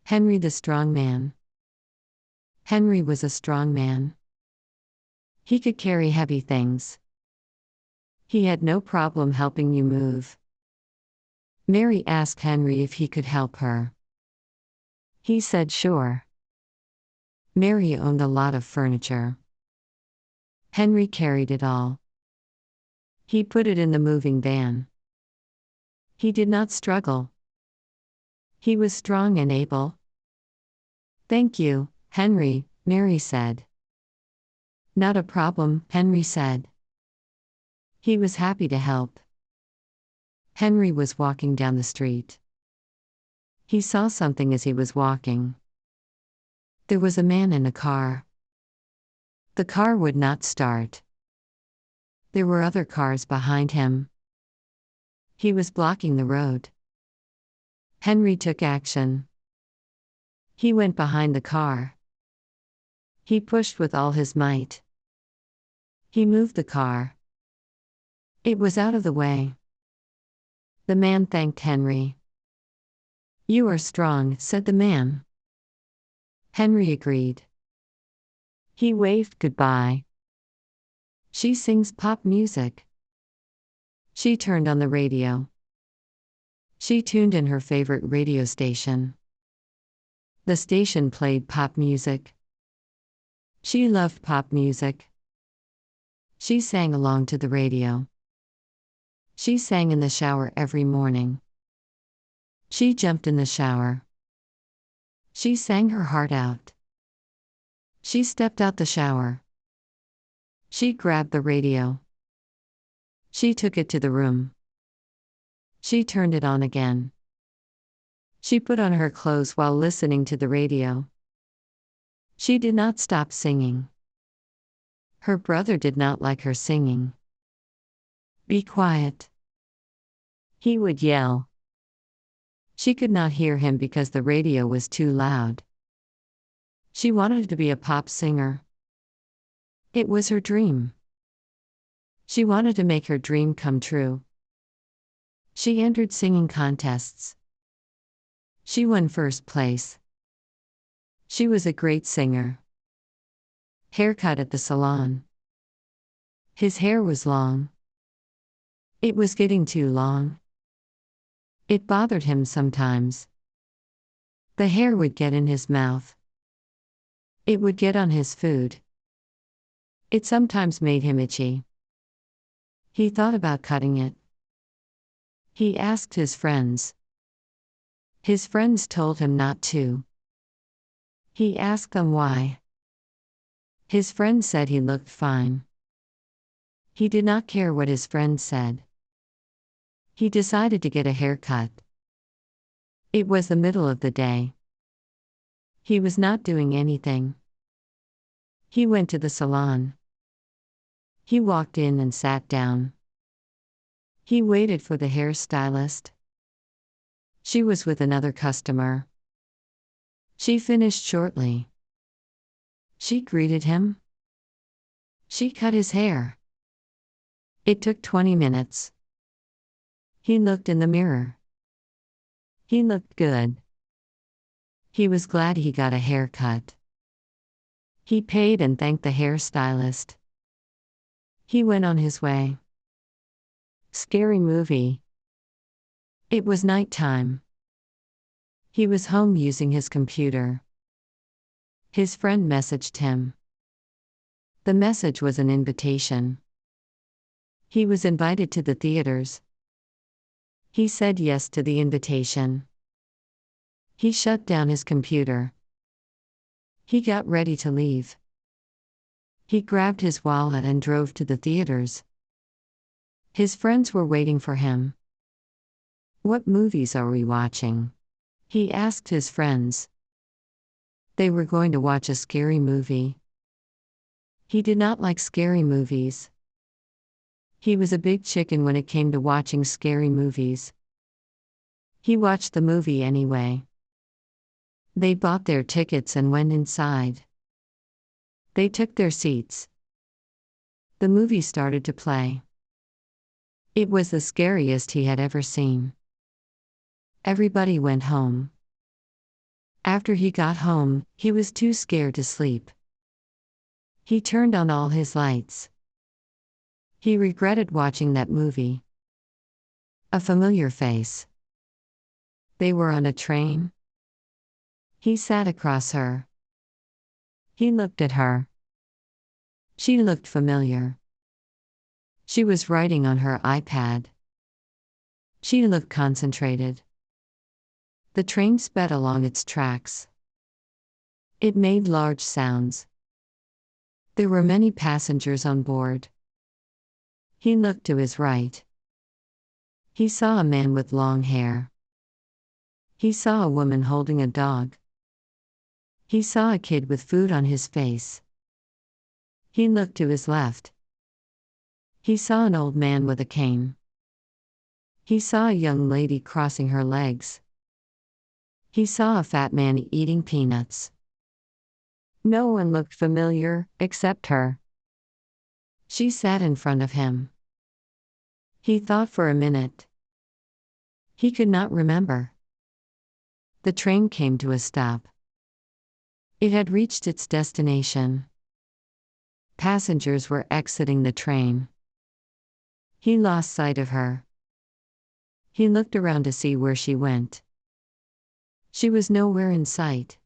Henry the strong man. Henry was a strong man. He could carry heavy things. He had no problem helping you move. Mary asked Henry if he could help her. He said sure. Mary owned a lot of furniture. Henry carried it all. He put it in the moving van. He did not struggle. He was strong and able. "Thank you, Henry," Mary said. "Not a problem," Henry said. He was happy to help. Henry was walking down the street. He saw something as he was walking. There was a man in a car. The car would not start. There were other cars behind him. He was blocking the road. Henry took action. He went behind the car. He pushed with all his might. He moved the car. It was out of the way. The man thanked Henry. "You are strong," said the man. Henry agreed. He waved goodbye. "She sings pop music." She turned on the radio. She tuned in her favorite radio station. The station played pop music. She loved pop music. She sang along to the radio. She sang in the shower every morning. She jumped in the shower. She sang her heart out. She stepped out the shower. She grabbed the radio. She took it to the room. She turned it on again. She put on her clothes while listening to the radio. She did not stop singing. Her brother did not like her singing. "Be quiet," he would yell. She could not hear him because the radio was too loud. She wanted to be a pop singer. It was her dream. She wanted to make her dream come true. She entered singing contests. She won first place. She was a great singer. Haircut at the salon. His hair was long. It was getting too long. It bothered him sometimes. The hair would get in his mouth. It would get on his food. It sometimes made him itchy. He thought about cutting it. He asked his friends. His friends told him not to. He asked them why. His friends said he looked fine. He did not care what his friends said. He decided to get a haircut. It was the middle of the day. He was not doing anything. He went to the salon. He walked in and sat down. He waited for the hairstylist. She was with another customer. She finished shortly. She greeted him. She cut his hair. It took 20 minutes. He looked in the mirror. He looked good. He was glad he got a haircut. He paid and thanked the hairstylist. He went on his way. Scary movie. It was nighttime. He was home using his computer. His friend messaged him. The message was an invitation. He was invited to the theaters. He said yes to the invitation. He shut down his computer. He got ready to leave. He grabbed his wallet and drove to the theaters. His friends were waiting for him. "What movies are we watching?" he asked his friends. They were going to watch a scary movie. He did not like scary movies. He was a big chicken when it came to watching scary movies. He watched the movie anyway. They bought their tickets and went inside. They took their seats. The movie started to play. It was the scariest he had ever seen. Everybody went home. After he got home, he was too scared to sleep. He turned on all his lights. He regretted watching that movie. A familiar face. They were on a train. He sat across her. He looked at her. She looked familiar. She was writing on her iPad. She looked concentrated. The train sped along its tracks. It made large sounds. There were many passengers on board. He looked to his right. He saw a man with long hair. He saw a woman holding a dog. He saw a kid with food on his face. He looked to his left. He saw an old man with a cane. He saw a young lady crossing her legs. He saw a fat man eating peanuts. No one looked familiar, except her. She sat in front of him. He thought for a minute. He could not remember. The train came to a stop. It had reached its destination. Passengers were exiting the train. He lost sight of her. He looked around to see where she went. She was nowhere in sight.